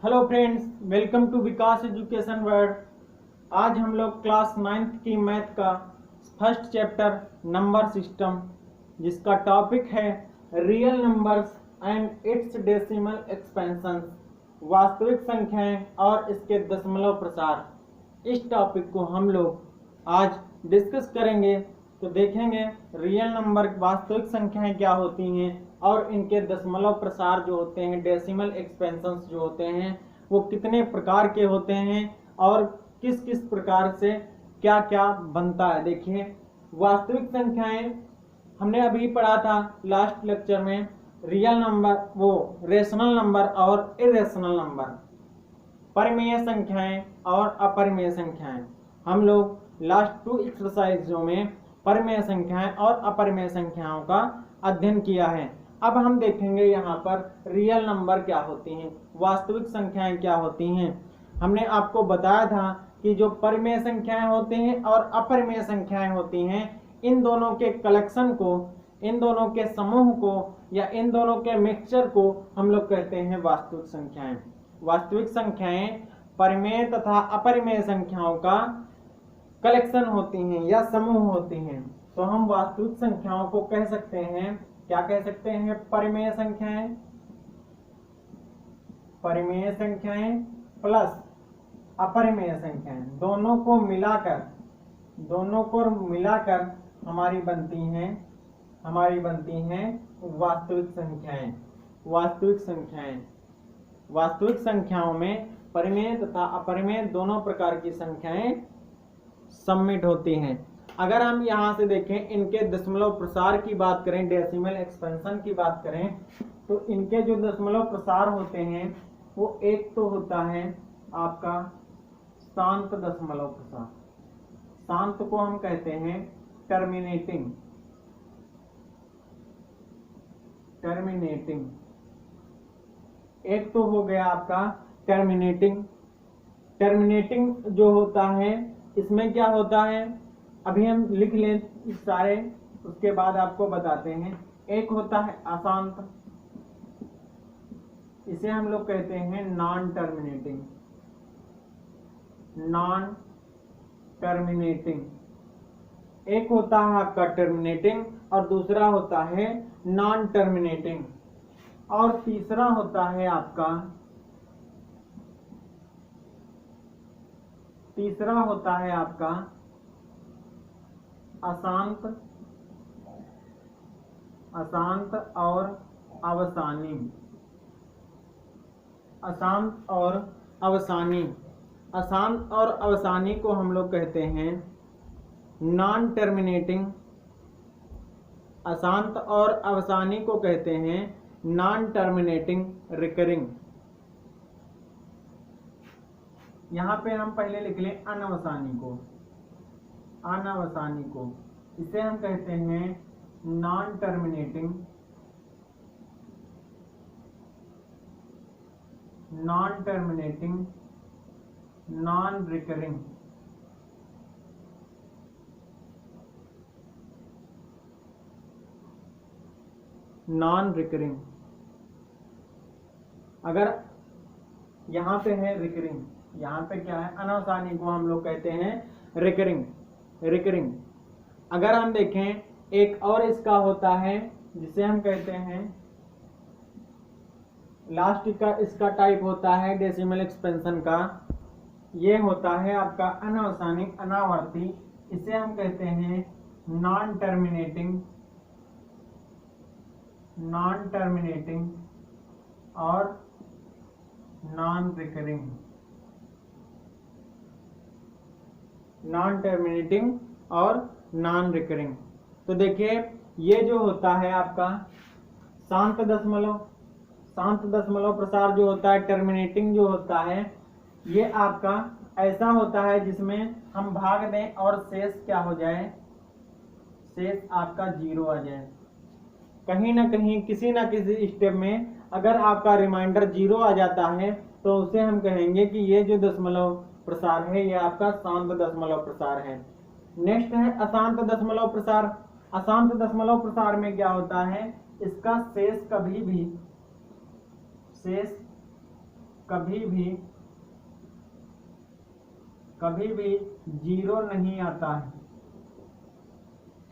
Hello friends, welcome to Vikas education world. आज हम लोग क्लास 9th की मैथ का फर्स्ट चैप्टर नंबर सिस्टम, जिसका टॉपिक है real numbers and its decimal expansions, वास्तविक संख्याएं और इसके दशमलव प्रसार। इस टॉपिक को हम लोग आज डिस्कस करेंगे। तो देखेंगे रियल नंबर वास्तविक संख्याएं क्या होती हैं और इनके दशमलव प्रसार जो होते हैं, डेसिमल एक्सपेंशंस जो होते हैं, वो कितने प्रकार के होते हैं और किस किस प्रकार से क्या क्या बनता है। देखिए, वास्तविक संख्याएं हमने अभी पढ़ा था लास्ट लेक्चर में। रियल नंबर, वो रेशनल नंबर और इरेशनल नंबर, परिमेय संख्याएं और अपरिमेय संख्याएं। हम लोग लास्ट 2 एक्सरसाइजों में परिमेय संख्याएं और अपरिमेय संख्याओं का अध्ययन किया है। अब हम देखेंगे यहाँ पर रियल नंबर क्या होती हैं, वास्तविक संख्याएं क्या होती हैं। हमने आपको बताया था कि जो परिमेय संख्याएं होती हैं और अपरिमेय संख्याएं होती हैं, इन दोनों के कलेक्शन को, इन दोनों के समूह को या इन दोनों के मिक्सचर को हम लोग कहते हैं वास्तविक संख्याएं। वास्तविक संख्याएं परिमेय तथा अपरिमेय संख्याओं का कलेक्शन होती हैं या समूह होती हैं। तो हम वास्तविक संख्याओं को कह सकते हैं, क्या कह सकते हैं? परिमेय संख्याएं, परिमेय संख्याएं प्लस अपरिमेय संख्याएं, दोनों को मिलाकर हमारी बनती हैं वास्तविक संख्याएं। वास्तविक संख्याओं में परिमेय तथा अपरिमेय दोनों प्रकार की संख्याएं सम्मिलित होती हैं। अगर हम यहाँ से देखें, इनके दशमलव प्रसार की बात करें, डेसिमल एक्सपेंशन की बात करें, तो इनके जो दशमलव प्रसार होते हैं वो एक तो होता है आपका शांत दशमलव प्रसार। शांत को हम कहते हैं टर्मिनेटिंग। एक तो हो गया आपका टर्मिनेटिंग जो होता है, इसमें क्या होता है अभी हम लिख लें सारे, उसके बाद आपको बताते हैं। एक होता है अशांत, इसे हम लोग कहते हैं नॉन टर्मिनेटिंग। एक होता है आपका टर्मिनेटिंग और दूसरा होता है नॉन टर्मिनेटिंग, और तीसरा होता है आपका अशांत और अवसानी। अशांत और अवसानी को हम लोग कहते हैं नॉन टर्मिनेटिंग। अशांत और अवसानी को कहते हैं नॉन टर्मिनेटिंग रिकरिंग। यहाँ पे हम पहले लिख लें अनवसानी को, इसे हम कहते हैं नॉन टर्मिनेटिंग, नॉन रिकरिंग। अगर यहाँ पे है रिकरिंग, यहाँ पे क्या है अनवसानी को हम लोग कहते हैं रिकरिंग। अगर हम देखें, एक और इसका होता है जिसे हम कहते हैं लास्ट का, इसका टाइप होता है डेसिमल एक्सपेंशन का, ये होता है आपका अनवसानी, अनावर्ती। इसे हम कहते हैं नॉन टर्मिनेटिंग और नॉन रिकरिंग। तो देखिए, ये जो होता है आपका शांत दशमलव प्रसार जो होता है, टर्मिनेटिंग जो होता है, ये आपका ऐसा होता है जिसमें हम भाग दें और शेष क्या हो जाए, शेष आपका 0 आ जाए। कहीं ना कहीं किसी ना किसी स्टेप में अगर आपका रिमाइंडर 0 आ जाता है तो उसे हम कहेंगे कि ये जो दशमलव प्रसार है ये आपका शांत दशमलव प्रसार है। नेक्स्ट है अशांत दशमलव प्रसार। अशांत दशमलव प्रसार में क्या होता है, इसका शेष कभी भी कभी भी जीरो नहीं आता है।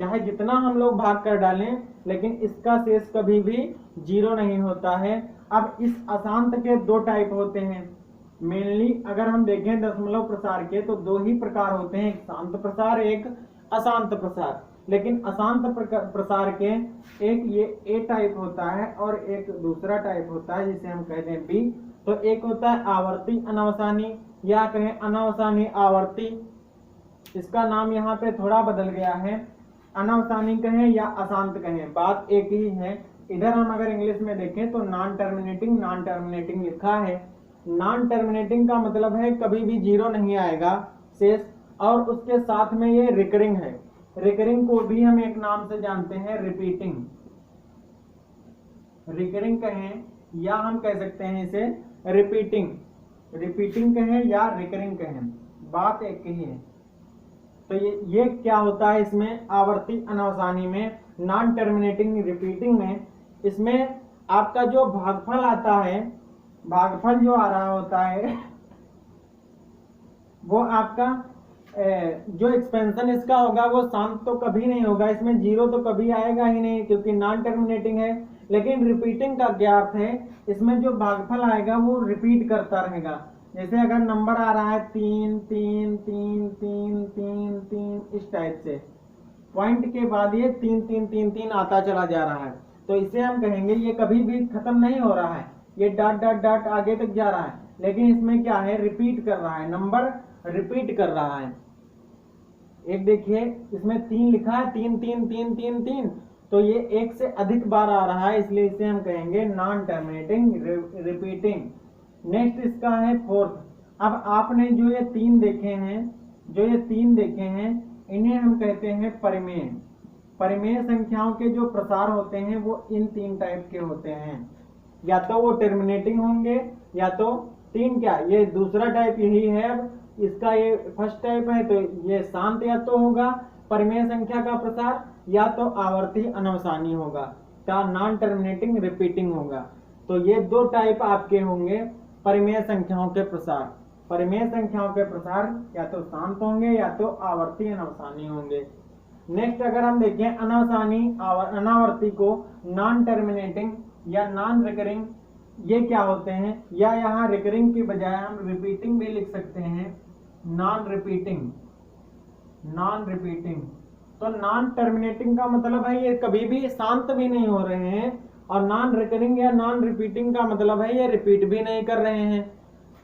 चाहे जितना हम लोग भाग कर डालें लेकिन इसका शेष कभी भी जीरो नहीं होता है। अब इस अशांत के दो टाइप होते हैं। मेनली अगर हम देखें दशमलव प्रसार के तो दो ही प्रकार होते हैं, एक शांत प्रसार एक अशांत प्रसार। लेकिन अशांत प्रसार के एक ये ए टाइप होता है और एक दूसरा टाइप होता है जिसे हम कहते हैं बी। तो एक होता है आवर्ती अनावसानी या कहें अनावसानी आवर्ती, इसका नाम यहाँ पे थोड़ा बदल गया है, अनावसानी कहें या अशांत कहें बात एक ही है। इधर हम अगर इंग्लिश में देखें तो नॉन टर्मिनेटिंग लिखा है। नॉन टर्मिनेटिंग का मतलब है कभी भी जीरो नहीं आएगा शेष, और उसके साथ में ये रिकरिंग है। रिकरिंग को भी हम एक नाम से जानते हैं रिपीटिंग। रिकरिंग कहें या हम कह सकते हैं इसे रिपीटिंग कहें या रिकरिंग कहें, बात एक ही है। तो ये क्या होता है इसमें आवर्ती अनावसानी में, नॉन टर्मिनेटिंग रिपीटिंग में, इसमें आपका जो भागफल आता है, भागफल जो आ रहा होता है वो आपका जो एक्सपेंशन इसका होगा वो शांत तो कभी नहीं होगा, इसमें जीरो तो कभी आएगा ही नहीं क्योंकि नॉन टर्मिनेटिंग है। लेकिन रिपीटिंग का क्या अर्थ है, इसमें जो भागफल आएगा वो रिपीट करता रहेगा। जैसे अगर नंबर आ रहा है 3 3 3 3 3 3 इस टाइप से, पॉइंट के बाद ये 3 3 3 3 आता चला जा रहा है, तो इसे हम कहेंगे ये कभी भी खत्म नहीं हो रहा है, ये डॉट डॉट डॉट आगे तक जा रहा है। लेकिन इसमें क्या है, रिपीट कर रहा है, नंबर रिपीट कर रहा है। एक देखिए इसमें 3 लिखा है, 3 3 3 3 3, तो ये एक से अधिक बार आ रहा है, इसलिए इसे हम कहेंगे नॉन टर्मिनेटिंग रिपीटिंग। नेक्स्ट इसका है फोर्थ। अब आपने जो ये 3 देखे हैं, इन्हें हम कहते हैं परिमेय। परिमेय संख्याओं के जो प्रसार होते हैं वो इन 3 टाइप के होते हैं, या तो वो टर्मिनेटिंग होंगे या तो 3 क्या, ये दूसरा टाइप यही है। अब इसका ये फर्स्ट टाइप है तो ये शांत या तो होगा परिमेय संख्या का प्रसार, या तो आवर्ती अनवसानी होगा, या नॉन टर्मिनेटिंग रिपीटिंग होगा। तो ये 2 टाइप आपके होंगे परिमेय संख्याओं के प्रसार। परिमेय संख्याओं के प्रसार या तो शांत होंगे या तो आवर्ती अनवसानी होंगे। नेक्स्ट अगर हम देखें अनवसानी अनावर्ती को नॉन टर्मिनेटिंग या नॉन रिकरिंग, ये क्या होते हैं, या यहाँ रिकरिंग की बजाय हम रिपीटिंग भी लिख सकते हैं, नॉन रिपीटिंग। तो नॉन टर्मिनेटिंग का मतलब है ये कभी भी शांत भी नहीं हो रहे हैं, और नॉन रिकरिंग या नॉन रिपीटिंग का मतलब है ये रिपीट भी नहीं कर रहे हैं।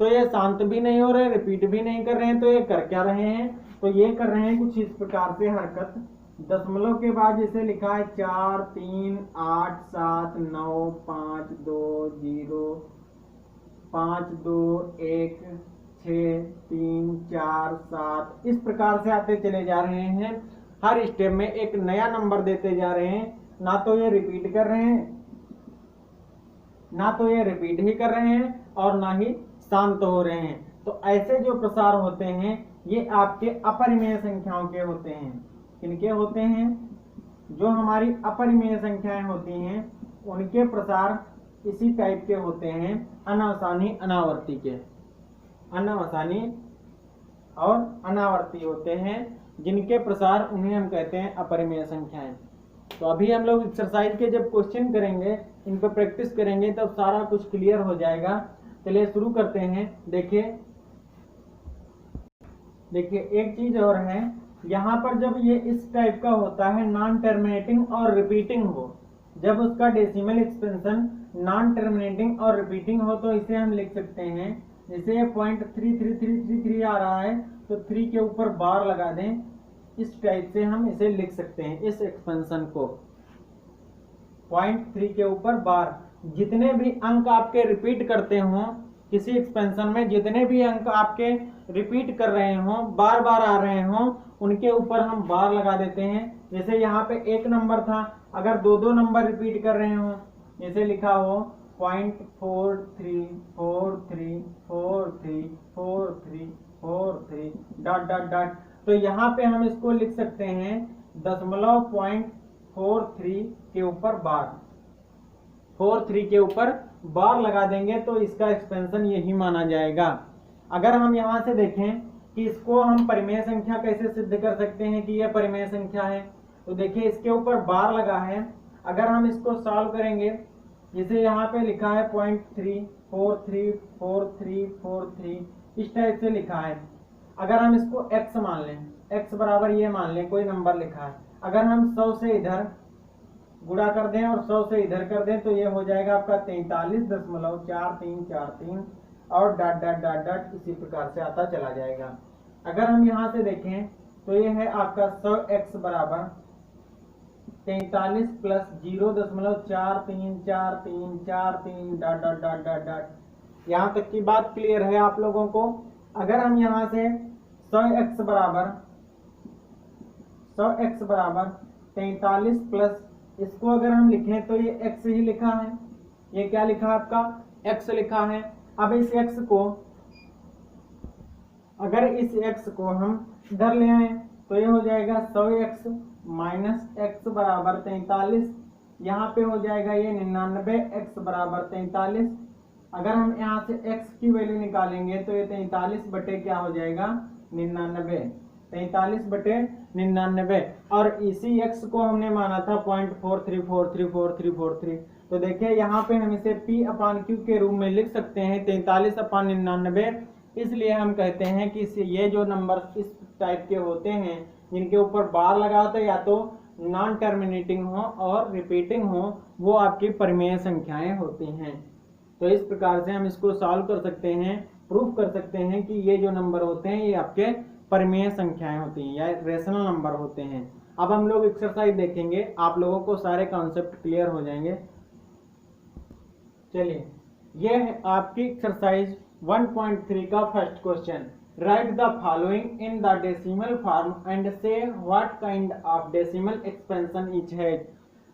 तो ये शांत भी नहीं हो रहे, रिपीट भी नहीं कर रहे हैं, तो ये कर क्या रहे हैं, तो ये कर रहे हैं कुछ इस प्रकार से हरकत। दशमलव के बाद जैसे लिखा है 4 3 8 7 9 5 2 0 5 2 1 6 3 4 7, इस प्रकार से आते चले जा रहे हैं। हर स्टेप में एक नया नंबर देते जा रहे हैं, ना तो ये रिपीट कर रहे हैं, ना तो ये रिपीट ही कर रहे हैं और ना ही शांत हो रहे हैं। तो ऐसे जो प्रसार होते हैं ये आपके अपरिमेय संख्याओं के होते हैं। किनके होते हैं, जो हमारी अपरिमेय संख्याएं होती हैं उनके प्रसार इसी टाइप के होते हैं, अनावसानी अनावर्ती के। अनावसानी और अनावर्ती होते हैं जिनके प्रसार उन्हें हम कहते हैं अपरिमेय संख्याएं। तो अभी हम लोग एक्सरसाइज के जब क्वेश्चन करेंगे, इन पर प्रैक्टिस करेंगे, तब सारा कुछ क्लियर हो जाएगा। चलिए शुरू करते हैं। देखिए एक चीज और है, यहाँ पर जब ये इस टाइप का होता है नॉन टर्मिनेटिंग और रिपीटिंग हो, जब उसका डेसिमल एक्सपेंशन नॉन टर्मिनेटिंग और रिपीटिंग हो, तो इसे हम लिख सकते हैं, जैसे ये 0.33333 आ रहा है तो 3 के ऊपर बार लगा दें, इस टाइप से हम इसे लिख सकते हैं। इस एक्सपेंशन को 0.3 के ऊपर बार, जितने भी अंक आपके रिपीट करते हों किसी एक्सपेंशन में, जितने भी अंक आपके रिपीट कर रहे हों, बार बार आ रहे हों, उनके ऊपर हम बार लगा देते हैं। जैसे यहाँ पे एक नंबर था, अगर 2 नंबर रिपीट कर रहे हों, जैसे लिखा हो 0.43434343 डॉट डॉट डॉट, तो यहाँ पे हम इसको लिख सकते हैं 0.43 के ऊपर बार, 43 के ऊपर बार लगा देंगे तो इसका एक्सपेंशन यही माना जाएगा। अगर हम यहाँ से देखें कि इसको हम परिमेय संख्या कैसे सिद्ध कर सकते हैं कि यह परिमेय संख्या है, तो देखिए इसके ऊपर बार लगा है। अगर हम इसको सॉल्व करेंगे, जैसे यहाँ पे लिखा है 0.3434343 इस टाइप से लिखा है। अगर हम इसको x मान लें, x बराबर ये मान लें कोई नंबर लिखा है, अगर हम 100 से इधर गुणा कर दें और 100 से इधर कर दें तो ये हो जाएगा आपका 43.4343 और डॉट डॉट डॉट डॉट इसी प्रकार से आता चला जाएगा। अगर हम यहाँ से देखें तो ये है आपका 100x बराबर 43 plus 0.434343 dot dot dot dot dot. यहाँ तक की बात क्लियर है आप लोगों को। अगर हम यहाँ से 100x बराबर 43 प्लस इसको अगर हम लिखें तो ये x ही लिखा है, ये क्या लिखा है आपका x लिखा है। अब इस x को अगर इस x को हम इधर ले आए तो ये हो जाएगा 100x माइनस x बराबर 43, यहाँ पे हो जाएगा ये 99x बराबर 43। अगर हम यहाँ से x की वैल्यू निकालेंगे तो ये 43 बटे क्या हो जाएगा 99, 43 बटे 99। और इसी x को हमने माना था 0.43434343। तो देखिए यहाँ पे हम इसे P/Q के रूप में लिख सकते हैं 43/99। इसलिए हम कहते हैं कि ये जो नंबर इस टाइप के होते हैं जिनके ऊपर बार लगा होता है या तो नॉन टर्मिनेटिंग हो और रिपीटिंग हो, वो आपकी परिमेय संख्याएं होती हैं। तो इस प्रकार से हम इसको सॉल्व कर सकते हैं, प्रूफ कर सकते हैं कि ये जो नंबर होते हैं ये आपके परिमेय संख्याएं होती हैं या रेशनल नंबर होते हैं। अब हम लोग एक्सरसाइज देखेंगे, आप लोगों को सारे कॉन्सेप्ट क्लियर हो जाएंगे। चलिए, ये है आपकी एक्सरसाइज 1.3 का first question. Write the following in the decimal form and say what kind of decimal expansion each has.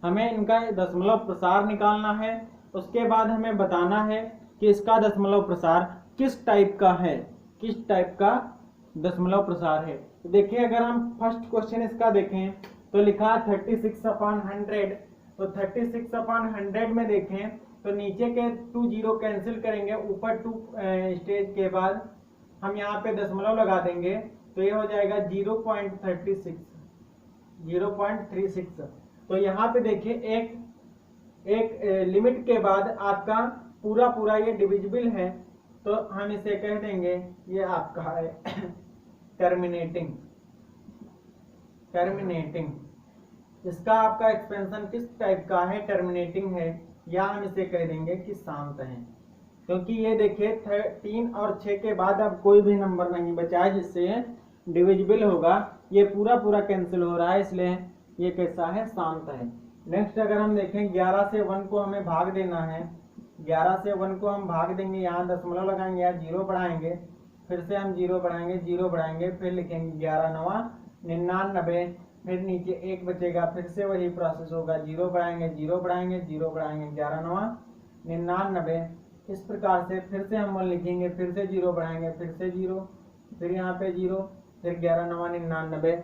हमें इनका दशमलव प्रसार निकालना है, उसके बाद हमें बताना है कि इसका दशमलव प्रसार किस टाइप का है, किस टाइप का दशमलव प्रसार है। तो देखिए अगर हम फर्स्ट क्वेश्चन इसका देखें तो लिखा 36/100। तो 36/100 में देखें तो नीचे के 2 जीरो कैंसिल करेंगे, ऊपर 2 स्टेज के बाद हम यहाँ पे दशमलव लगा देंगे तो ये हो जाएगा 0.36। तो यहाँ पे देखिए एक लिमिट के बाद आपका पूरा ये डिविजिबल है, तो हम इसे कह देंगे ये आपका है टर्मिनेटिंग। इसका आपका एक्सपेंशन किस टाइप का है, टर्मिनेटिंग है, या हम इसे कह देंगे कि शांत है। क्योंकि ये देखिए 3 और 6 के बाद अब कोई भी नंबर नहीं बचा है जिससे डिविजिबल होगा, ये पूरा कैंसिल हो रहा है, इसलिए ये कैसा है, शांत है। नेक्स्ट अगर हम देखें 11 से 1 को हमें भाग देना है, 11 से 1 को हम भाग देंगे, यहाँ दशमलव लगाएंगे, यहाँ 0 बढ़ाएंगे, फिर से हम 0 बढ़ाएंगे, 0 बढ़ाएंगे, फिर लिखेंगे 11 9 99, फिर नीचे 1 बचेगा, फिर से वही प्रोसेस होगा, 0 बढ़ाएंगे 0 बढ़ाएंगे 0 बढ़ाएंगे, 11 9 99। इस प्रकार से फिर से हम लिखेंगे, फिर से 0 बढ़ाएंगे, फिर से 0, फिर यहाँ पे 0, फिर 11 9 99।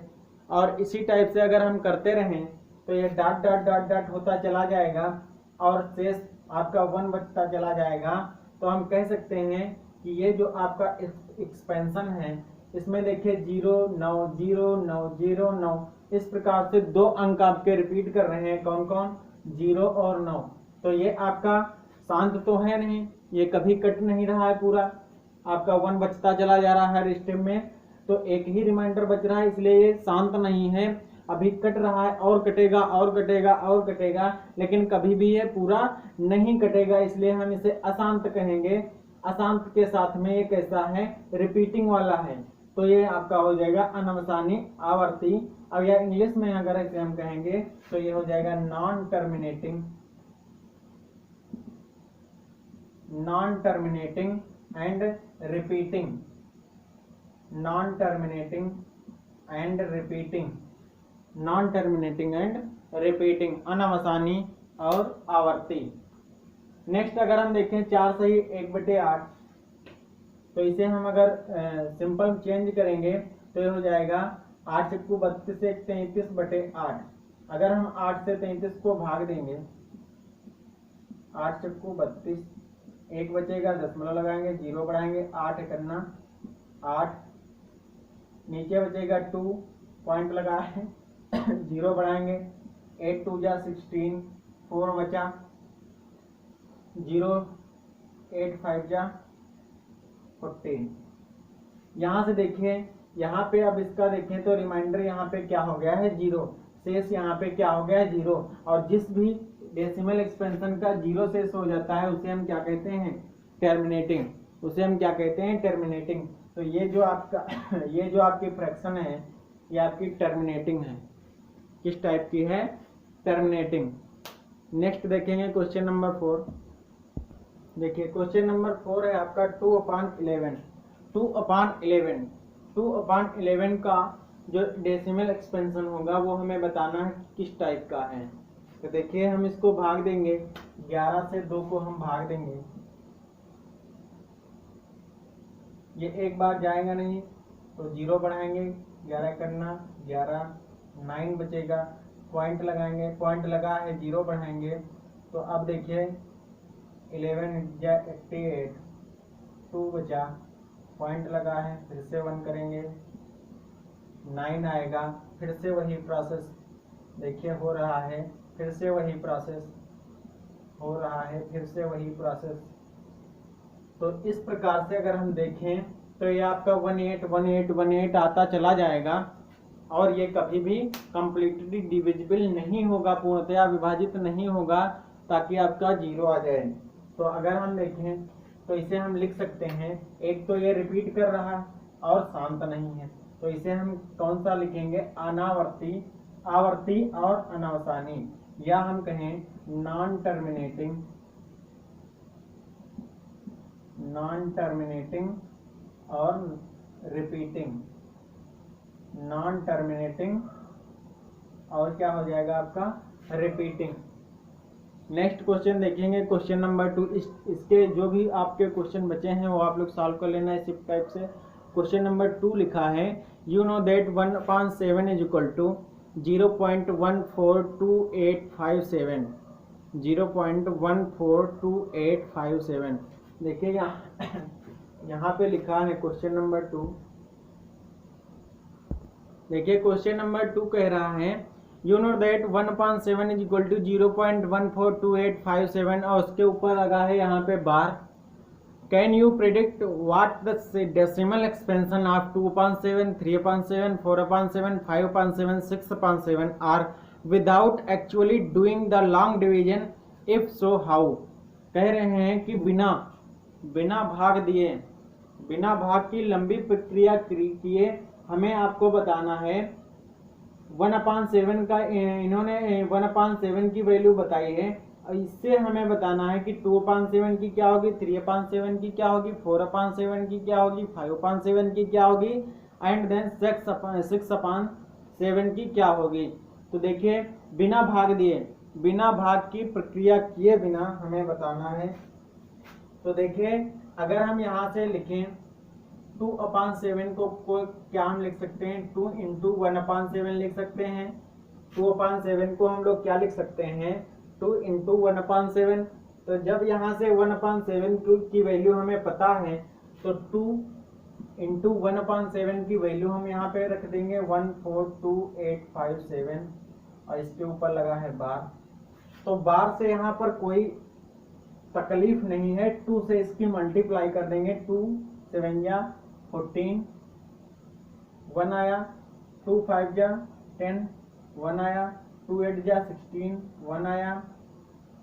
और इसी टाइप से अगर हम करते रहें तो ये डॉट डॉट डॉट डॉट होता चला जाएगा और शेष आपका 1 बचता चला जाएगा। तो हम कह सकते हैं कि ये जो आपका एक्सपेंशन है इसमें देखिए 0 9 0 9 0 9 इस प्रकार से 2 अंक आपके रिपीट कर रहे हैं, कौन कौन, 0 और 9। तो ये आपका शांत तो है नहीं, ये कभी कट नहीं रहा है, पूरा आपका 1 बचता चला जा रहा है हर स्टेप में, तो एक ही रिमाइंडर बच रहा है, इसलिए ये शांत नहीं है, अभी कट रहा है और कटेगा और कटेगा और कटेगा, लेकिन कभी भी ये पूरा नहीं कटेगा, इसलिए हम इसे अशांत कहेंगे। अशांत के साथ में ये कैसा है, रिपीटिंग वाला है, तो ये आपका हो जाएगा अनवसानी आवर्ती। अब या इंग्लिश में अगर इसे हम कहेंगे तो ये हो जाएगा non terminating and repeating, non terminating and repeating, अनवसानी और आवर्ती। नेक्स्ट अगर हम देखें 4 से 1/8, तो इसे हम अगर सिंपल चेंज करेंगे तो ये हो जाएगा 8 चक्कू 32 से 33/8। अगर हम 8 से 33 को भाग देंगे, 8 चक्कू 32 1 बचेगा, दशमलव लगाएंगे, 0 बढ़ाएंगे, 8 करना 8, नीचे बचेगा 2, पॉइंट लगा है 0 बढ़ाएंगे, 8 2 जा 16, 4 बचा, 0 8 5 जा 14। यहाँ से देखिए, यहाँ पे अब इसका देखें तो रिमाइंडर यहाँ पे क्या हो गया है 0, शेष यहाँ पे क्या हो गया है 0। और जिस भी डेसिमल एक्सपेंशन का 0 शेष हो जाता है उसे हम क्या कहते हैं, टर्मिनेटिंग, उसे हम क्या कहते हैं, टर्मिनेटिंग। तो ये जो आपका ये जो आपकी फ्रैक्शन है ये आपकी टर्मिनेटिंग है। किस टाइप की है, टर्मिनेटिंग। नेक्स्ट देखेंगे क्वेश्चन नंबर 4। देखिए क्वेश्चन नंबर 4 है आपका 2/11। 2/11 का जो डेसिमल एक्सपेंशन होगा वो हमें बताना है किस टाइप का है। तो देखिए हम इसको भाग देंगे, 11 से 2 को हम भाग देंगे, ये एक बार जाएगा नहीं तो 0 बढ़ाएंगे, 11 करना 11, 9 बचेगा, पॉइंट लगाएंगे, पॉइंट लगा है 0 बढ़ाएंगे। तो अब देखिए 11 जा 88, 2 बचा, पॉइंट लगा है, फिर से 1 करेंगे, 9 आएगा, फिर से वही प्रोसेस देखिए हो रहा है, फिर से वही प्रोसेस हो रहा है, फिर से वही प्रोसेस। तो इस प्रकार से अगर हम देखें तो ये आपका 181818 आता चला जाएगा और ये कभी भी कंप्लीटली डिविजिबल नहीं होगा, पूर्णतया विभाजित नहीं होगा, ताकि आपका 0 आ जाए। तो अगर हम देखें तो इसे हम लिख सकते हैं, एक तो ये रिपीट कर रहा और शांत नहीं है, तो इसे हम कौन सा लिखेंगे, अनावर्ती, आवर्ती और अनावसानी, या हम कहें नॉन टर्मिनेटिंग, नॉन टर्मिनेटिंग और रिपीटिंग, नॉन टर्मिनेटिंग और क्या हो जाएगा आपका, रिपीटिंग। नेक्स्ट क्वेश्चन देखेंगे क्वेश्चन नंबर 2। इसके जो भी आपके क्वेश्चन बचे हैं वो आप लोग सॉल्व कर लेना इसी टाइप से। क्वेश्चन नंबर 2 लिखा है, you know that 1/7 is equal to 0.142857, 0.142857। देखिए यहाँ पे लिखा है क्वेश्चन नंबर 2। देखिए क्वेश्चन नंबर 2 कह रहा है, you know that 1/7 is equal to 0.142857 और उसके ऊपर लगा है यहाँ पे bar. Can you predict what the decimal expansion of 2/7, 3/7, 4/7, 5/7, 6/7 are without actually doing the long division, if so how. कह रहे हैं कि बिना भाग दिए, बिना भाग की लंबी प्रक्रिया किए हमें आपको बताना है 1/7 का, इन्होंने 1/7 की वैल्यू बताई है, और इससे हमें बताना है कि 2/7 की क्या होगी, 3/7 की क्या होगी, 4/7 की क्या होगी, 5/7 की क्या होगी, एंड देन 6/7 की क्या होगी। तो देखिए बिना भाग दिए, बिना भाग की प्रक्रिया किए बिना हमें बताना है। तो देखिए अगर हम यहाँ से लिखें 2/7 को क्या हम लिख सकते हैं, 2 × 1/7 लिख सकते हैं। 2/7 को हम लोग क्या लिख सकते हैं, 2 × 1/7। तो जब यहाँ से 1/7 की वैल्यू हमें पता है तो 2 × 1/7 की वैल्यू हम यहाँ पे रख देंगे 142857 और इसके ऊपर लगा है बार। तो बार से यहाँ पर कोई तकलीफ नहीं है, 2 से इसकी मल्टीप्लाई कर देंगे, 2 7 जा 14, 1 आया, 2 5 जा 10, 1 आया, 2 8 जा 16, 1 आया,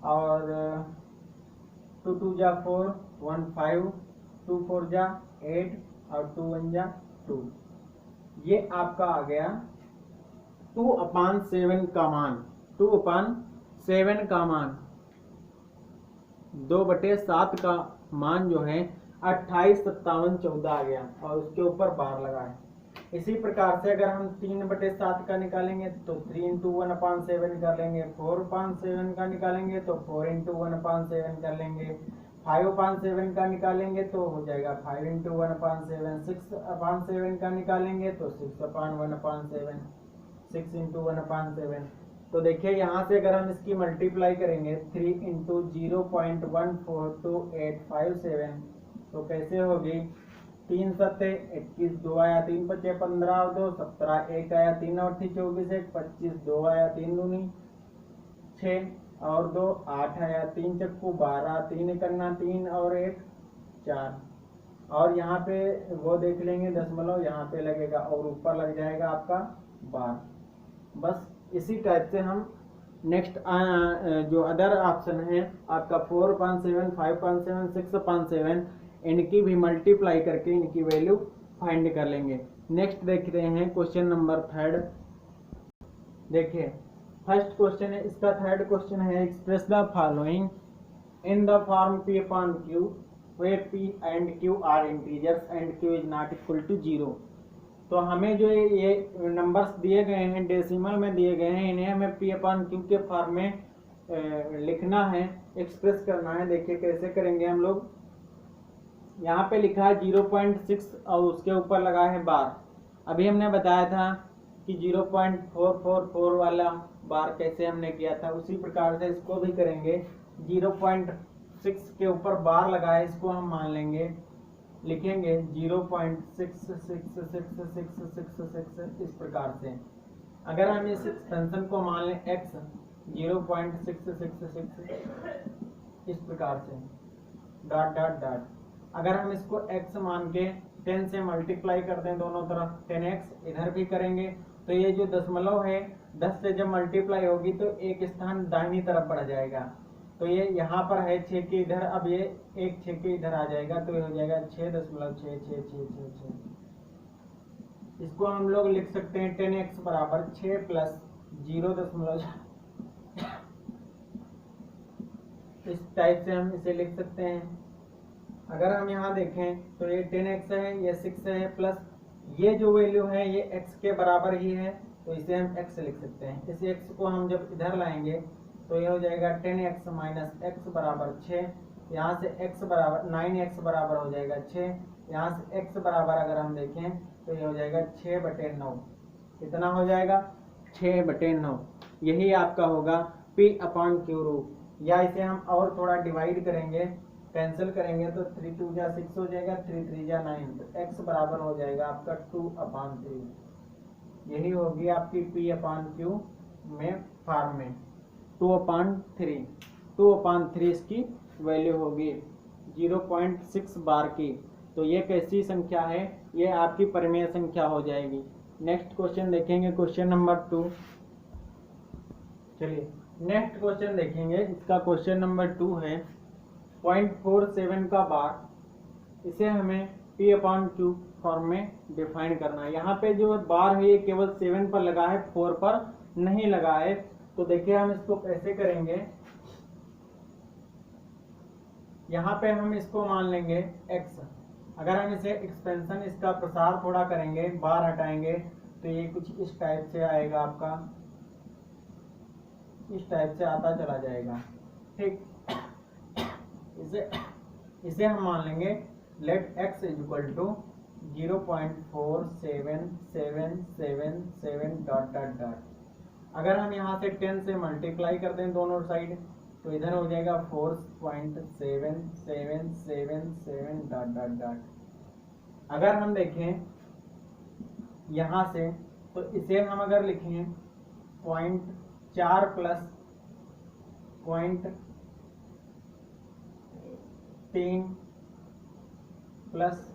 और 2 2 जा 4, 1 5, 2 4 जा 8 और 2 1 जा 2। ये आपका आ गया 2/7 का मान, 2/7 का मान, 2/7 का मान जो है 285714 आ गया और उसके ऊपर बार लगा है। इसी प्रकार से अगर हम 3/7 का निकालेंगे तो 3 × 1/7 कर लेंगे, 4/7 का निकालेंगे तो 4 × 1/7 कर लेंगे, 5/7 का निकालेंगे तो हो जाएगा 5 × 1/7, 6/7 का निकालेंगे तो 6/1/7, 6 × 1/7। तो देखिए यहाँ से अगर हम इसकी मल्टीप्लाई करेंगे 3 इंटू 0.1428557 तो कैसे होगी, 3 सत्ते 21, 2 आया 3 पचे 15 और 2 17, 1 आया 3 और 24, 1 25, 2 आया 3 दूनी 6 और 2 8 आया 3 चक्कू 12, 3 इकन्ना 3 और 1 4, और यहाँ पे वो देख लेंगे दशमलव यहाँ पे लगेगा और ऊपर लग जाएगा आपका बार। बस इसी टाइप से हम नेक्स्ट जो अदर ऑप्शन है आपका 4.7, 5.7, 6.7 इनकी भी मल्टीप्लाई करके इनकी वैल्यू फाइंड कर लेंगे। नेक्स्ट देखते हैं क्वेश्चन नंबर 3। देखिए फर्स्ट क्वेश्चन है, इसका थर्ड क्वेश्चन है, express the following in the form P upon Q where P and Q are integers and Q is not equal to 0। तो हमें जो ये नंबर्स दिए गए हैं डेसिमल में दिए गए हैं, इन्हें हमें P upon Q के फॉर्म में लिखना है, एक्सप्रेस करना है। देखिए कैसे करेंगे हम लोग, यहाँ पे लिखा है 0.6 और उसके ऊपर लगा है बार। अभी हमने बताया था कि 0.444 वाला बार कैसे हमने किया था, उसी प्रकार से इसको भी करेंगे। 0.6 के ऊपर बार लगा है, इसको हम मान लेंगे, लिखेंगे 0.6666666 इस प्रकार से। अगर हम इस एक्सपेंशन को मान लें x 0.666 इस प्रकार से डॉट डॉट डॉट, अगर हम इसको x मान के 10 से मल्टीप्लाई कर दें दोनों तरफ, 10x इधर भी करेंगे तो ये जो दशमलव है 10 से जब मल्टीप्लाई होगी तो एक स्थान दाहिनी तरफ बढ़ जाएगा। तो ये यहाँ पर है 6 के इधर, अब ये एक 6 के इधर आ जाएगा तो ये हो जाएगा 6.66666। इसको हम लोग लिख सकते हैं 10x बराबर 6 प्लस 0.6, इस टाइप से हम इसे लिख सकते हैं। अगर हम यहाँ देखें तो ये 10x है, ये 6 है, प्लस ये जो वैल्यू है ये x के बराबर ही है तो इसे हम x लिख सकते हैं। इस x को हम जब इधर लाएंगे तो ये हो जाएगा 10x माइनस x बराबर 6, यहाँ से x बराबर 9x बराबर हो जाएगा 6, यहाँ से x बराबर अगर हम देखें तो ये हो जाएगा 6/9। कितना हो जाएगा 6/9। यही आपका होगा P upon Q रूट, या इसे हम और थोड़ा डिवाइड करेंगे, कैंसिल करेंगे तो 3 2 जा 6 हो जाएगा, 3 3 जा 9, तो x बराबर हो जाएगा आपका 2/3। यही होगी आपकी P upon Q में फॉर्म में 2/3। 2/3 इसकी वैल्यू होगी 0.6 बार की। तो ये कैसी संख्या है, ये आपकी परिमेय संख्या हो जाएगी। नेक्स्ट क्वेश्चन देखेंगे, क्वेश्चन नंबर 2। चलिए नेक्स्ट क्वेश्चन देखेंगे, इसका क्वेश्चन नंबर 2 है 0.47 का बार, इसे हमें P upon Q फॉर्म में डिफाइन करना है। यहाँ पे जो बार है ये केवल 7 पर लगा है, 4 पर नहीं लगा है। तो देखिए हम इसको कैसे करेंगे, यहाँ पे हम इसको मान लेंगे x। अगर हम इसे एक्सपेंशन इसका प्रसार थोड़ा करेंगे, बार हटाएंगे तो ये कुछ इस टाइप से आएगा, आपका इस टाइप से आता चला जाएगा। ठीक, इसे हम मान लेंगे let x equal to 0.47777 dot dot dot. अगर हम यहाँ से 10 से मल्टीप्लाई कर दें दोनों साइड तो इधर हो जाएगा 4.7777 डॉट डॉट डॉट। अगर हम देखें यहाँ से तो इसे हम अगर लिखें 0.4 प्लस 0.3 प्लस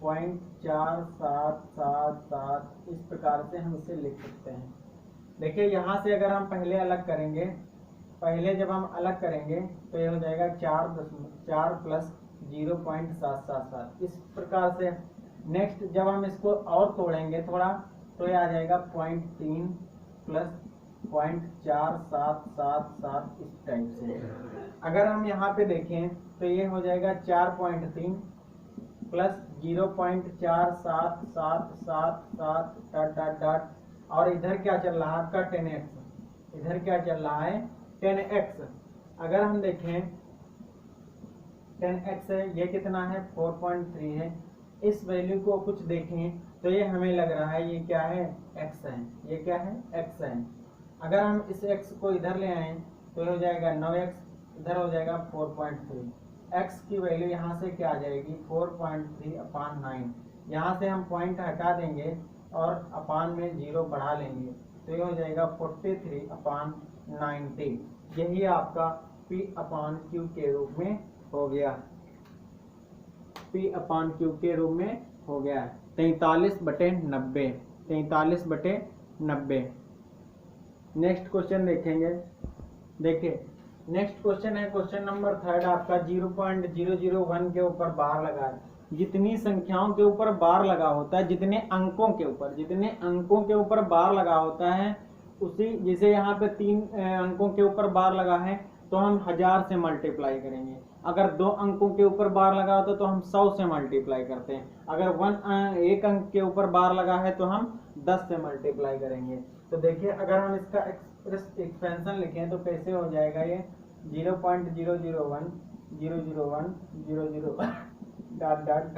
0.4777 इस प्रकार से हम इसे लिख सकते हैं। देखिए यहाँ से अगर हम पहले अलग करेंगे, पहले जब हम अलग करेंगे तो ये हो जाएगा 4 प्लस 0.777 इस प्रकार से। नेक्स्ट जब हम इसको और तोड़ेंगे थोड़ा तो ये आ जाएगा 0.3 प्लस 0.4777 इस टाइप से। अगर हम यहाँ पे देखें तो ये हो जाएगा 4.3 प्लस 0.4777 डॉट डॉट डॉट, और इधर क्या चल रहा है आपका 10x, इधर क्या चल रहा है 10x। अगर हम देखें 10x है, ये कितना है 4.3 है। इस वैल्यू को कुछ देखें तो ये हमें लग रहा है ये क्या है x है, ये क्या है x है। अगर हम इस x को इधर ले आए तो ये हो जाएगा 9x, इधर हो जाएगा 4.3। x की वैल्यू यहाँ से क्या आ जाएगी 4.3/9। यहाँ से हम पॉइंट हटा देंगे और अपान में 0 बढ़ा लेंगे तो ये हो जाएगा 43/90। यही आपका P/Q के रूप में हो गया, P/Q के रूप में हो गया 43/90, 43/90। नेक्स्ट क्वेश्चन देखेंगे। देखिए नेक्स्ट क्वेश्चन है क्वेश्चन नंबर 3 आपका 0.001 के ऊपर बार लगा है। जितनी संख्याओं के ऊपर बार लगा होता है, जितने अंकों के ऊपर बार लगा होता है, उसी जैसे यहाँ पे 3 अंकों के ऊपर बार लगा है तो हम 1000 से मल्टीप्लाई करेंगे। अगर 2 अंकों के ऊपर बार लगा होता है तो हम 100 से मल्टीप्लाई करते हैं। अगर 1 अंक के ऊपर बार लगा है तो हम 10 से मल्टीप्लाई करेंगे। तो देखिए अगर हम इसका एक्सपेंशन लिखें तो कैसे हो जाएगा ये 0.001 001 001 डॉट डॉट।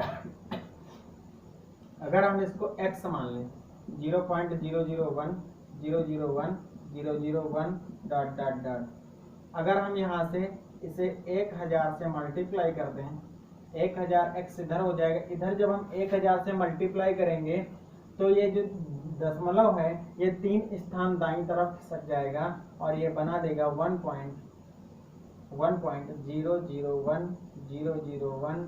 अगर हम इसको x मान लें 0.001 001 001 डॉट डॉट डॉट। अगर हम यहाँ से इसे 1000 से मल्टीप्लाई करते हैं, 1000 x इधर हो जाएगा। इधर जब हम 1000 से मल्टीप्लाई करेंगे तो ये जो दशमलव है ये 3 स्थान दाईं तरफ खिसक जाएगा और ये बना देगा 1.001 001 001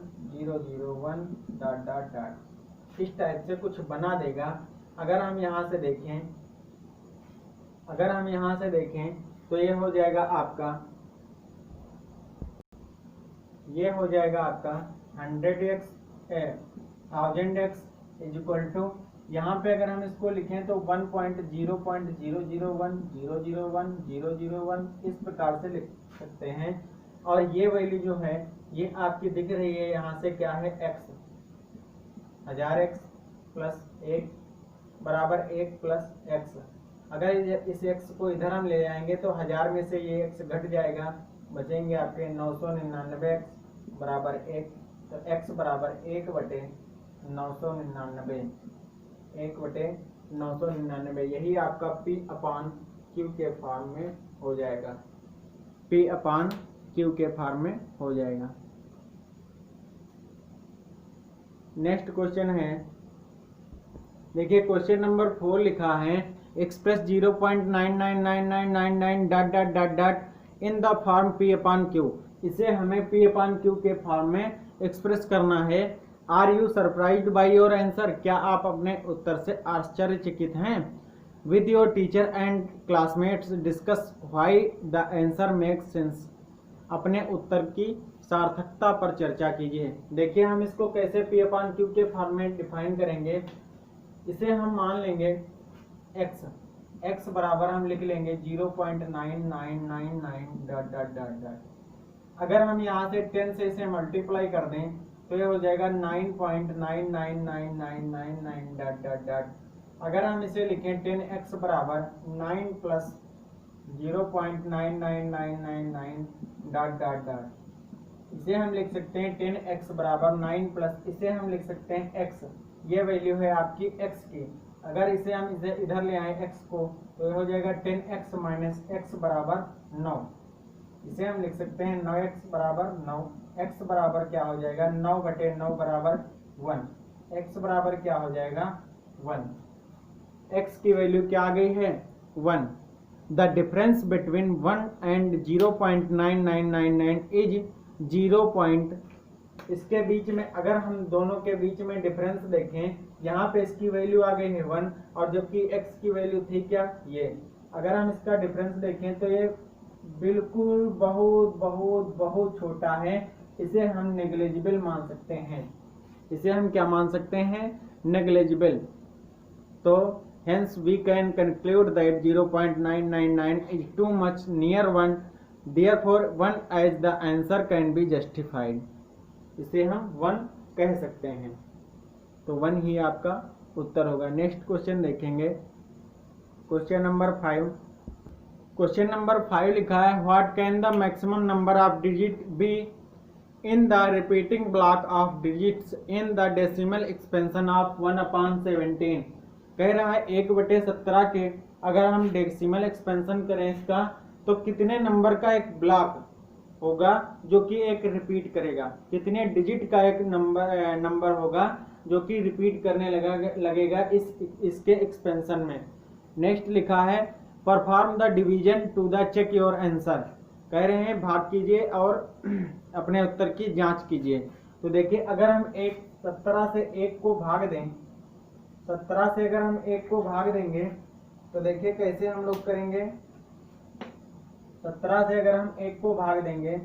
डॉट डॉट डॉट। इस टाइप से कुछ बना देगा। अगर हम यहाँ से देखें तो ये हो जाएगा आपका 100x 1000x is equal to, यहाँ पे अगर हम इसको लिखें तो 1.0.001 001 001 इस प्रकार से लिख सकते हैं। और ये वैल्यू जो है ये आपकी दिख रही है यहाँ से क्या है x, 1000x प्लस 1 बराबर 1 प्लस x। अगर इस x को इधर हम ले जाएंगे तो 1000 में से ये x घट जाएगा, बचेंगे आपके 999x बराबर 1। तो x बराबर 1/999 यही आपका P/Q के फॉर्म में हो जाएगा, P/Q के फॉर्म में हो जाएगा। नेक्स्ट क्वेश्चन है, देखिए क्वेश्चन नंबर 4 लिखा है express 0.999999 dot dot dot dot in the form P/Q। इसे हमें P/Q के फॉर्म में एक्सप्रेस करना है। Are you surprised by your answer? क्या आप अपने उत्तर से आश्चर्यचकित हैं? With your teacher and classmates discuss why the answer makes sense. अपने उत्तर की सार्थकता पर चर्चा कीजिए। देखिए हम इसको कैसे P/Q के फॉर्म में डिफाइन करेंगे। इसे हम मान लेंगे x बराबर हम लिख लेंगे 0.9999 डॉट डॉट डॉट डॉट। अगर हम यहाँ से 10 से इसे मल्टीप्लाई कर दें तो ये हो जाएगा 9.999999 डॉट डॉट डॉट। अगर हम इसे लिखें 10x बराबर 9 प्लस 0.99999 डॉट डॉट डॉट। इसे हम लिख सकते हैं 10x बराबर 9 प्लस इसे हम लिख सकते हैं x। ये वैल्यू है आपकी x की। अगर इसे हम इधर ले आए x को तो ये हो जाएगा 10x माइनस x बराबर 9। इसे हम लिख सकते हैं 9x बराबर 9। x बराबर क्या हो जाएगा 9/9 बराबर 1। x बराबर क्या हो जाएगा 1। x की वैल्यू क्या आ गई है 1। The difference between 1 and 0.9999 is 0. इसके बीच में अगर हम दोनों के बीच में डिफरेंस देखें, यहाँ पे इसकी वैल्यू आ गई है 1 और जबकि x की वैल्यू थी क्या ये। अगर हम इसका डिफरेंस देखें तो ये बिल्कुल बहुत बहुत बहुत छोटा है। इसे हम नेग्लिजिबल मान सकते हैं। इसे हम क्या मान सकते हैं नेग्लिजिबल। तो hence we can conclude that 0.999 is too much near 1, therefore 1 as the answer can be justified। इसे हम 1 कह सकते हैं, तो 1 ही आपका उत्तर होगा। नेक्स्ट क्वेश्चन देखेंगे क्वेश्चन नंबर 5। क्वेश्चन नंबर 5 लिखा है what can the maximum number of digit be in the repeating block of digits in the decimal expansion of 1/17। कह रहा है 1/17 के अगर हम डेसिमल एक्सपेंशन करें इसका तो कितने नंबर का एक ब्लॉक होगा जो कि एक रिपीट करेगा, कितने डिजिट का एक नंबर होगा जो कि रिपीट करने लगेगा इसके एक्सपेंशन में। नेक्स्ट लिखा है perform the division to the check your answer. कह रहे हैं भाग कीजिए और अपने उत्तर की जांच कीजिए। तो देखिए अगर हम 17 से 1 को भाग दें, 17 से अगर हम 1 को भाग देंगे तो देखिए कैसे हम लोग करेंगे। 17 से अगर हम 1 को भाग देंगे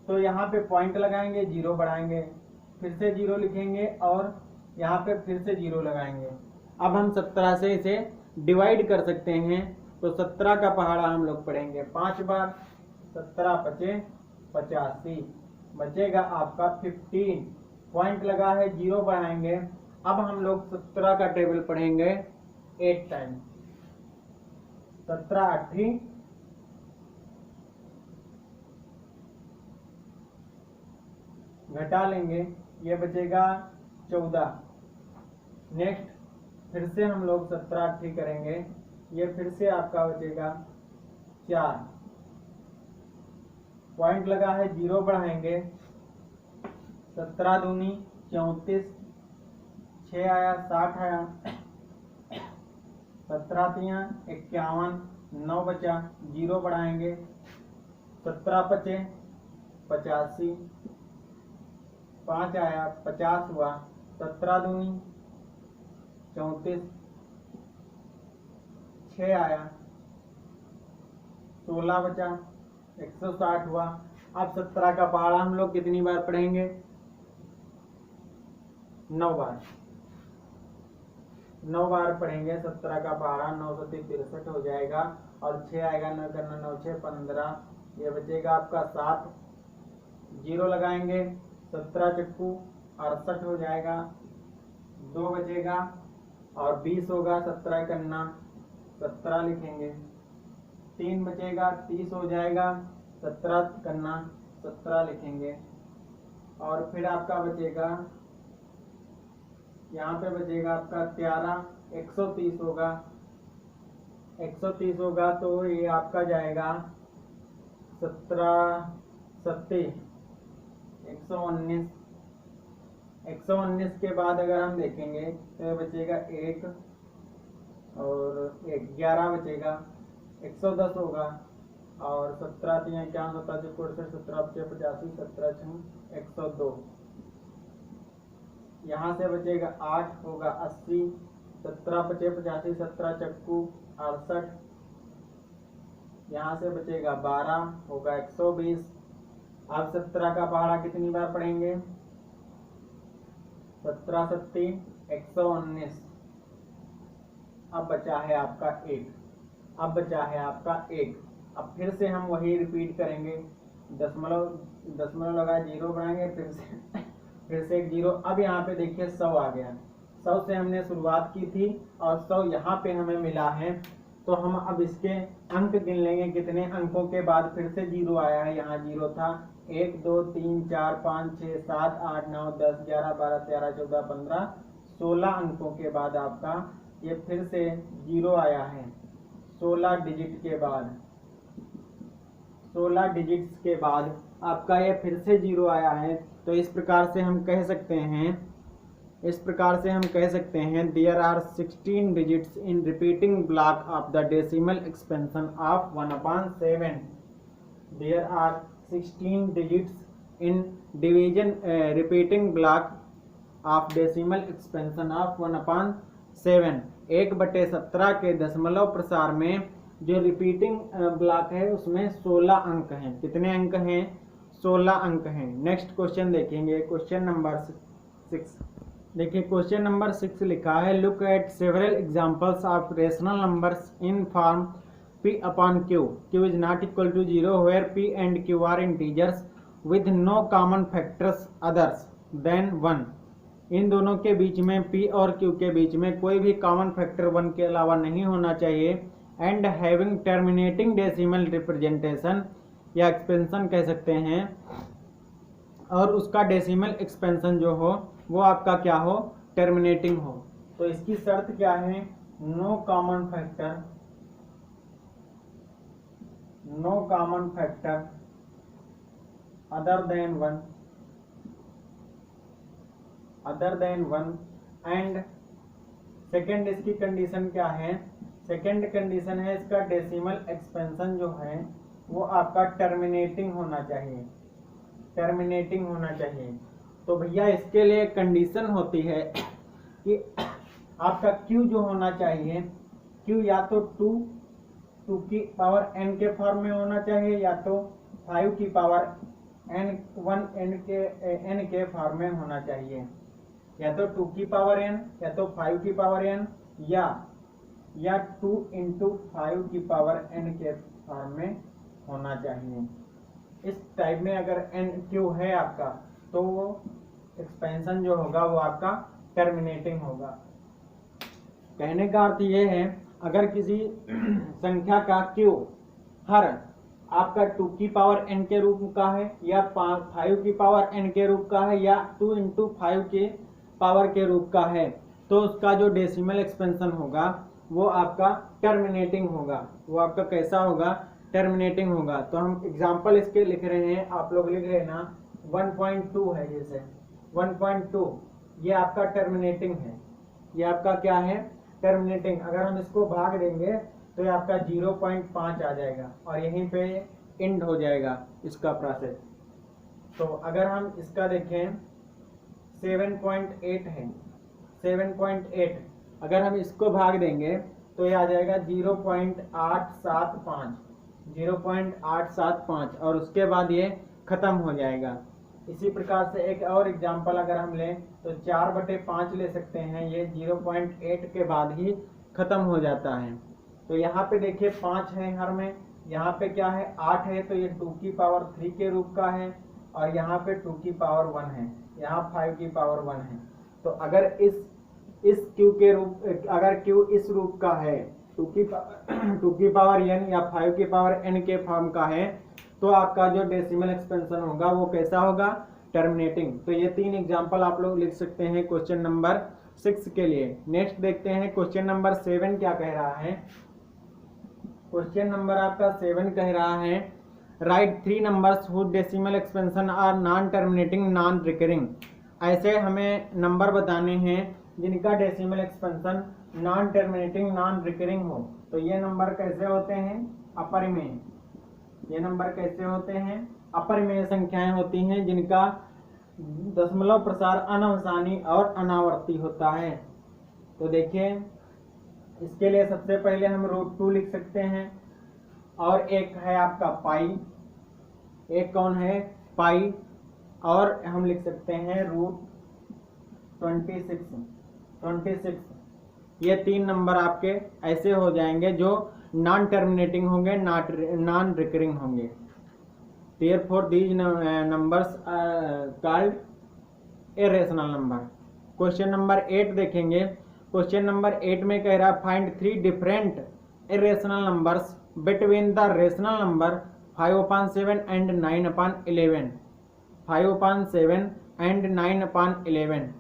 तो यहाँ पे पॉइंट लगाएंगे, 0 बढ़ाएंगे, फिर से 0 लिखेंगे और यहाँ पे फिर से 0 लगाएंगे। अब हम 17 से इसे डिवाइड कर सकते हैं। तो 17 का पहाड़ा हम लोग पढ़ेंगे 5 बार, 17 पचे 85, बचेगा आपका 15। पॉइंट लगा है, 0 बढ़ाएंगे। अब हम लोग 17 का टेबल पढ़ेंगे 8 टाइम। 17 8 घटा लेंगे, ये बचेगा 14। नेक्स्ट फिर से हम लोग 17 8 करेंगे, ये फिर से आपका बचेगा 4। पॉइंट लगा है, 0 बढ़ाएंगे, 17 दूनी 34, 6 आया 60 आया, 17 तियां 51, 9 बचा, 0 बढ़ाएंगे, 17 पचे 85, 5 आया 50 हुआ, 17 दूनी 34, 6 आया 16 बचा, 160 हुआ। अब 17 का पहाड़ा हम लोग कितनी बार पढ़ेंगे? 9 बार। 9 बार पढ़ेंगे 17 का पहाड़ा, 9 से 63 हो जाएगा और 6 आएगा, 9 करना 9 6 15, ये बचेगा आपका 7। 0 लगाएंगे, 17 चक्कू 68 हो जाएगा, 2 बचेगा और 20 होगा, 17 करना 17 लिखेंगे, 3 बचेगा 30 हो जाएगा, 17 करना 17 लिखेंगे और फिर आपका बचेगा यहाँ पे बचेगा आपका 13, 130 होगा, 130 होगा तो ये आपका जाएगा 17 7 119। 119 के बाद अगर हम देखेंगे तो ये बचेगा 1 और 11 बचेगा, 110 होगा और 17 3 क्या 17 17 85, 17 102। यहाँ से बचेगा 8 होगा 80, 17 पचे 85, 17 चक्कू 68, यहाँ से बचेगा 12 होगा 120। अब 17 का पहाड़ा कितनी बार पढ़ेंगे? 17 7 119। अब बचा है आपका 1, अब बचा है आपका 1। अब फिर से हम वही रिपीट करेंगे, दशमलव लगा 0 बनाएंगे, फिर से 1 0। अब यहाँ पे देखिए 100 आ गया, 100 से हमने शुरुआत की थी और 100 यहाँ पे हमें मिला है। तो हम अब इसके अंक गिन लेंगे, कितने अंकों के बाद फिर से 0 आया है। यहाँ 0 था, 1 2 3 4 5 6 7 8 9 10 11 12 13 14 15 16 अंकों के बाद आपका ये फिर से 0 आया है। 16 डिजिट के बाद, 16 डिजिट्स के बाद आपका ये फिर से 0 आया है। तो इस प्रकार से हम कह सकते हैं there are 16 digits in repeating block of the decimal expansion of 1/7। There are 16 digits in division repeating block of decimal expansion of 1/7। 1/17 के दशमलव प्रसार में जो रिपीटिंग ब्लॉक है उसमें 16 अंक हैं। कितने अंक हैं? 16 अंक हैं। नेक्स्ट क्वेश्चन देखेंगे, क्वेश्चन नंबर 6। देखिए क्वेश्चन नंबर 6 लिखा है look at several examples of rational numbers in form p upon q, q is not equal to 0 where p and q are integers with no common factors others than 1। इन दोनों के बीच में p और q के बीच में कोई भी common factor 1 के अलावा नहीं होना चाहिए। And having terminating decimal representation या एक्सपेंशन कह सकते हैं, और उसका डेसिमल एक्सपेंशन जो हो वो आपका क्या हो? टर्मिनेटिंग हो। तो इसकी शर्त क्या है, no common factor, no common factor other than one and second इसकी कंडीशन क्या है, सेकेंड कंडीशन है इसका डेसिमल एक्सपेंशन जो है वो आपका टर्मिनेटिंग होना चाहिए, टर्मिनेटिंग होना चाहिए। तो भैया इसके लिए कंडीशन होती है कि आपका Q जो होना चाहिए, Q या तो 2 की पावर n के फॉर्म में होना चाहिए या तो 5 की पावर n के फॉर्म में होना चाहिए, या तो 2 की पावर n या तो 5 की पावर n या 2 इंटू 5 की पावर n के फॉर्म में होना चाहिए। इस टाइप में अगर Q है आपका तो वो एक्सपेंशन जो होगा वो आपका टर्मिनेटिंग होगा। कहने का अर्थ ये है, अगर किसी संख्या का Q हर आपका 2 की पावर n के रूप का है या 5 की पावर n के रूप का है या 2 इंटू 5 के पावर के रूप का है, तो उसका जो डेसिमल एक्सपेंशन होगा वो आपका टर्मिनेटिंग होगा। वो आपका कैसा होगा, टर्मिनेटिंग होगा। तो हम एग्जांपल इसके लिख रहे हैं, आप लोग लिख लेना 1.2 है, जैसे 1.2 ये आपका टर्मिनेटिंग है, ये आपका क्या है, टर्मिनेटिंग। अगर हम इसको भाग देंगे तो ये आपका 0.5 आ जाएगा और यहीं पे एंड हो जाएगा इसका प्रोसेस। तो अगर हम इसका देखें 7.8 है, 7.8 अगर हम इसको भाग देंगे तो ये आ जाएगा 0.875 और उसके बाद ये खत्म हो जाएगा। इसी प्रकार से एक और एग्जांपल अगर हम लें तो 4/5 ले सकते हैं, ये 0.8 के बाद ही खत्म हो जाता है। तो यहाँ पे देखिए 5 है हर में, यहाँ पे क्या है 8 है, तो ये 2 की पावर 3 के रूप का है और यहाँ पे 2 की पावर 1 है, यहाँ 5 की पावर 1 है। तो अगर इस Q के रूप, अगर Q इस रूप का है 2 की पावर n या 5 की पावर n के फॉर्म का है, तो आपका जो डेसिमल एक्सपेंशन होगा वो कैसा होगा, टर्मिनेटिंग। तो ये 3 एग्जांपल आप लोग लिख सकते हैं क्वेश्चन नंबर 6 के लिए। नेक्स्ट देखते हैं क्वेश्चन नंबर 7 क्या कह रहा है। क्वेश्चन नंबर आपका 7 कह रहा है, right 3 numbers whose decimal expansion are non terminating non recurring. ऐसे हमें नंबर बताने हैं जिनका decimal expansion non terminating non recurring हो। तो ये नंबर कैसे होते हैं, अपरिमेय। ये नंबर कैसे होते हैं, अपरिमेय संख्याएं होती हैं जिनका दशमलव प्रसार अनवसानी और अनावर्ती होता है। तो देखिए इसके लिए सबसे पहले हम √2 लिख सकते हैं और एक है आपका पाई, एक कौन है, पाई, और हम लिख सकते हैं √26। ये 3 नंबर आपके ऐसे हो जाएंगे जो नॉन टर्मिनेटिंग होंगे, नॉन रिकरिंग होंगे। Therefore these numbers are called irrational number। Question number 8 देखेंगे। क्वेश्चन नंबर 8 में कह रहा है find 3 different irrational numbers between the rational number 5/7 and 9/11। 5/7 and 9/11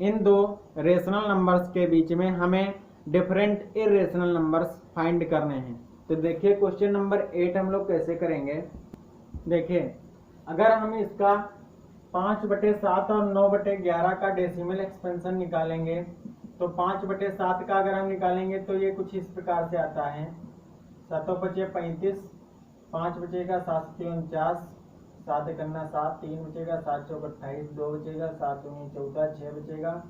इन दो रेशनल नंबर्स के बीच में हमें डिफरेंट इरेशनल नंबर्स फाइंड करने हैं। तो देखिए क्वेश्चन नंबर 8 हम लोग कैसे करेंगे। देखिए अगर हम इसका 5/7 और 9/11 का डेसिमल एक्सपेंशन निकालेंगे तो 5/7 का अगर हम निकालेंगे तो ये कुछ इस प्रकार से आता है, 7 बचे 35, 5 बचेगा 749, 7 एकन्ना 7, 3 बचेगा 7 चौक 28, 2 बचेगा 7 दूनी 14, 6 बचेगा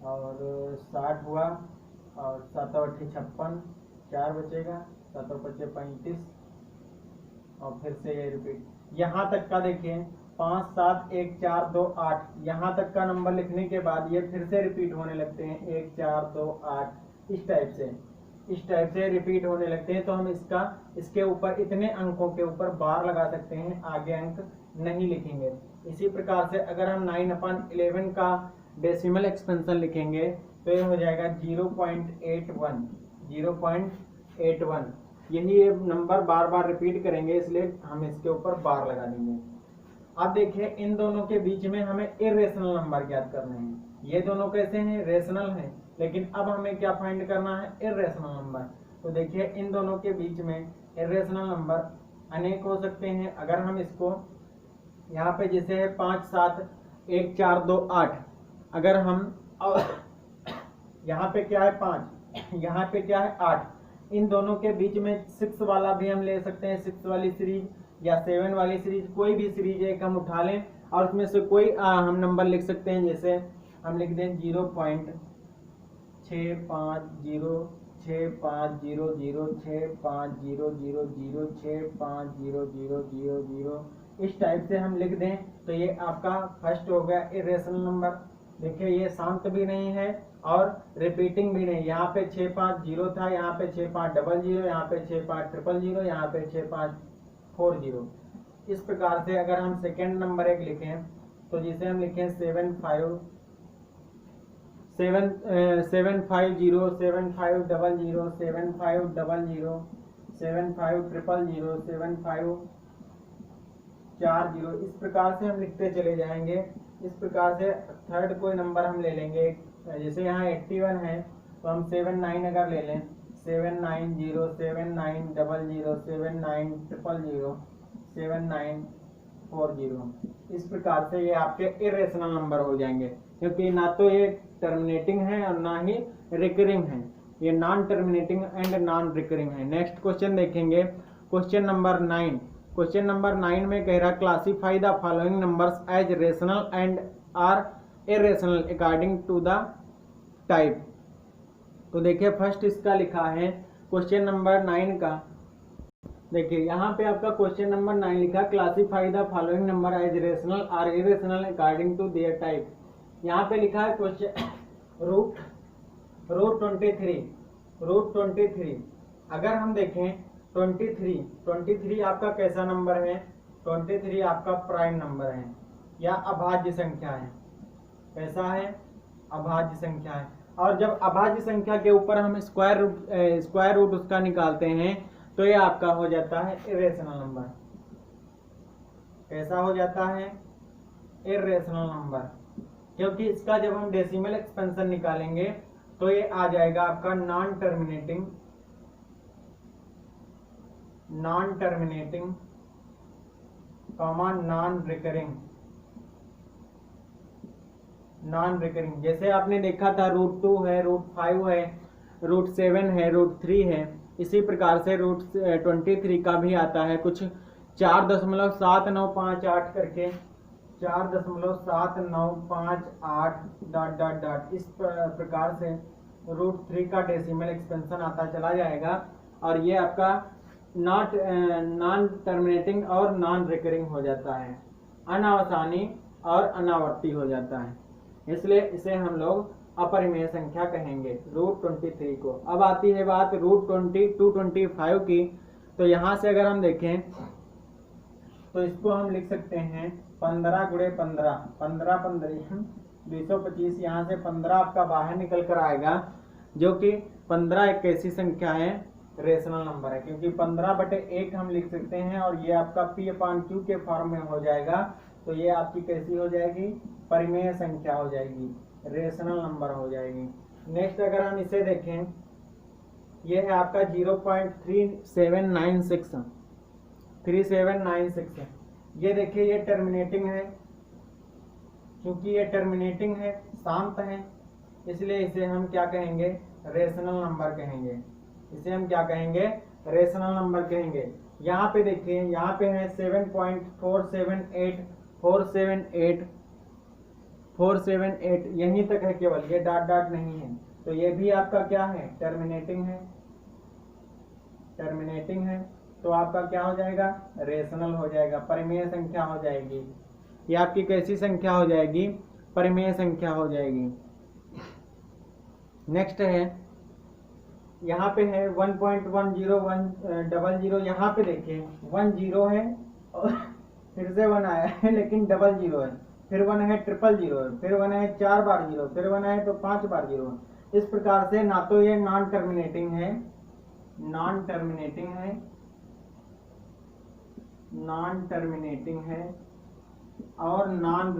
और 60 हुआ और 7 8 56, 4 बचेगा, 7 5 35 और फिर से ये रिपीट। यहाँ तक का देखिए 5 7 1 4 2 8, यहाँ तक का नंबर लिखने के बाद ये फिर से रिपीट होने लगते हैं 1 4 2 8, इस टाइप से रिपीट होने लगते हैं। तो हम इसके ऊपर इतने अंकों के ऊपर बार लगा सकते हैं, आगे अंक नहीं लिखेंगे। इसी प्रकार से अगर हम 9/11 का डेसिमल एक्सपेंशन लिखेंगे तो ये हो जाएगा 0.81। यही ये नंबर बार बार रिपीट करेंगे, इसलिए हम इसके ऊपर बार लगा देंगे। अब देखिए इन दोनों के बीच में हमें इरेशनल नंबर ज्ञात करने हैं। ये दोनों कैसे हैं, रेशनल हैं, लेकिन अब हमें क्या फाइंड करना है, इरेशनल नंबर। तो देखिए इन दोनों के बीच में इरेशनल नंबर अनेक हो सकते हैं। अगर हम इसको यहाँ पे जैसे है 5 7 1 4 2 8, अगर हम यहाँ पे क्या है 5, यहाँ पे क्या है 8, इन दोनों के बीच में 6 वाला भी हम ले सकते हैं, 6 वाली सीरीज या 7 वाली सीरीज, कोई भी सीरीज एक हम उठा लें और उसमें से कोई हम नंबर लिख सकते हैं। जैसे हम लिख दें 0.65065006500006500000, इस टाइप से हम लिख दें तो ये आपका फर्स्ट हो गया इरेशनल नंबर। देखिए ये शांत भी नहीं है और रिपीटिंग भी नहीं। यहाँ पे 650 था, यहाँ पे 6500, यहाँ पे 650000, यहाँ पे 6540। इस प्रकार से अगर हम सेकेंड नंबर एक लिखें तो जिसे हम लिखें 7500 7500 7500 7540, इस प्रकार से हम लिखते चले जाएंगे। इस प्रकार से थर्ड कोई नंबर हम ले लेंगे, जैसे यहाँ 81 है तो हम 79 अगर ले लें, 790 7900 7900 7940, इस प्रकार से ये आपके इरेशनल नंबर हो जाएंगे, क्योंकि ना तो ये टर्मिनेटिंग है और ना ही रिकरिंग है, ये non terminating and non recurring है। नेक्स्ट क्वेश्चन देखेंगे, क्वेश्चन नंबर 9। क्वेश्चन नंबर 9 में कह रहा classify the following numbers as rational and or irrational according to the type. तो देखिए फर्स्ट इसका लिखा है क्वेश्चन नंबर 9 का। देखिए यहाँ पे आपका क्वेश्चन नंबर 9 लिखा classify the following number as rational or irrational according to their type. यहाँ पे लिखा है क्वेश्चन रूट 23। अगर हम देखें 23 आपका कैसा नंबर है, 23 आपका प्राइम नंबर है या अभाज्य संख्या है। कैसा है, अभाज्य संख्या है। और जब अभाज्य संख्या के ऊपर हम स्क्वायर रूट उसका निकालते हैं तो ये आपका हो जाता है इरेशनल नंबर। कैसा हो जाता है, इरेशनल नंबर, क्योंकि इसका जब हम डेसिमल एक्सपेंशन निकालेंगे तो ये आ जाएगा आपका non terminating comma non recurring. जैसे आपने देखा था रूट 2 है, रूट 5 है, रूट 7 है, रूट 3 है, इसी प्रकार से रूट 23 का भी आता है कुछ 4.7958 करके 4.7958 इस प्रकार से रूट 3 का डेसिमल एक्सपेंशन आता चला जाएगा। और ये आपका नॉन टर्मिनेटिंग और नॉन रिकरिंग हो जाता है, अनावसानी और अनावर्ती हो जाता है, इसलिए इसे हम लोग अपरिमेय संख्या कहेंगे रूट 23 को। अब आती है बात रूट 225 की। तो यहाँ से अगर हम देखें तो इसको हम लिख सकते हैं 15 × 15 15 225। यहाँ से 15 आपका बाहर निकल कर आएगा, जो कि 15 एक ऐसी संख्या है रेशनल नंबर है, क्योंकि 15/1 हम लिख सकते हैं और ये आपका P/Q के फॉर्म में हो जाएगा। तो ये आपकी कैसी हो जाएगी, परिमेय संख्या हो जाएगी, रेशनल नंबर हो जाएगी। नेक्स्ट अगर हम इसे देखें, ये है आपका 0.3796 है। ये देखिए ये टर्मिनेटिंग है, क्योंकि ये टर्मिनेटिंग है, शांत है, इसलिए इसे हम क्या कहेंगे, रेशनल नंबर कहेंगे। इसे हम क्या कहेंगे, रेशनल नंबर कहेंगे। यहाँ पे देखिए, यहाँ पे है 7.478 यहीं तक है केवल, ये डॉट नहीं है। तो ये भी आपका क्या है, टर्मिनेटिंग है। तो आपका क्या हो जाएगा, रेशनल हो जाएगा, परिमेय संख्या हो जाएगी। ये आपकी कैसी संख्या हो जाएगी, परिमेय संख्या हो जाएगी। नेक्स्ट है, यहाँ पे है 1.10100। यहाँ पे देखिए 1 0 है और फिर से 1 आया है, लेकिन 00 है, फिर 1 है, 000 है, फिर 1 है 4 बार 0, फिर 1 है तो 5 बार 0। इस प्रकार से ना तो ये नॉन टर्मिनेटिंग है और नॉन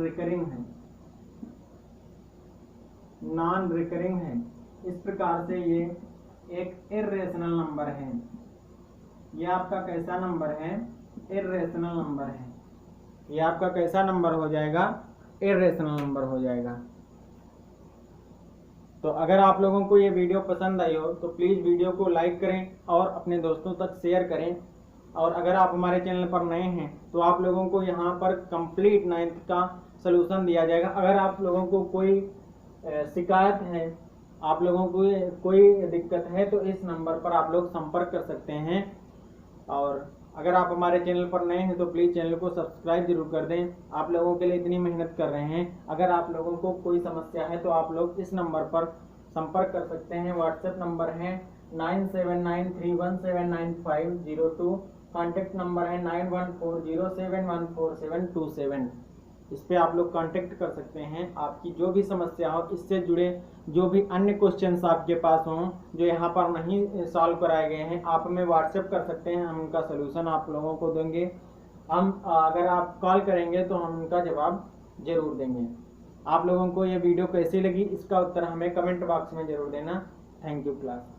रिकरिंग है। इस प्रकार से ये एक इर्रेशनल नंबर है। ये आपका कैसा नंबर है? इर्रेशनल नंबर है। ये आपका कैसा नंबर हो जाएगा? इर्रेशनल नंबर हो जाएगा। तो अगर आप लोगों को ये वीडियो पसंद आई हो तो प्लीज़ वीडियो को लाइक करें और अपने दोस्तों तक शेयर करें। और अगर आप हमारे चैनल पर नए हैं तो आप लोगों को यहाँ पर कंप्लीट 9th का सलूशन दिया जाएगा। अगर आप लोगों को कोई शिकायत है, आप लोगों को कोई दिक्कत है तो इस नंबर पर आप लोग संपर्क कर सकते हैं। और अगर आप हमारे चैनल पर नए हैं तो प्लीज़ चैनल को सब्सक्राइब जरूर कर दें। आप लोगों के लिए इतनी मेहनत कर रहे हैं। अगर आप लोगों को कोई समस्या है तो आप लोग इस नंबर पर संपर्क कर सकते हैं। व्हाट्सएप नंबर है 9793179502। कॉन्टैक्ट नंबर है 9140714727। इस पे आप लोग कांटेक्ट कर सकते हैं। आपकी जो भी समस्या हो, इससे जुड़े जो भी अन्य क्वेश्चंस आपके पास हों जो यहाँ पर नहीं सॉल्व कराए गए हैं, आप हमें व्हाट्सएप कर सकते हैं। हम उनका सलूशन आप लोगों को देंगे। हम अगर आप कॉल करेंगे तो हम उनका जवाब जरूर देंगे। आप लोगों को ये वीडियो कैसी लगी इसका उत्तर हमें कमेंट बॉक्स में जरूर देना। Thank you class.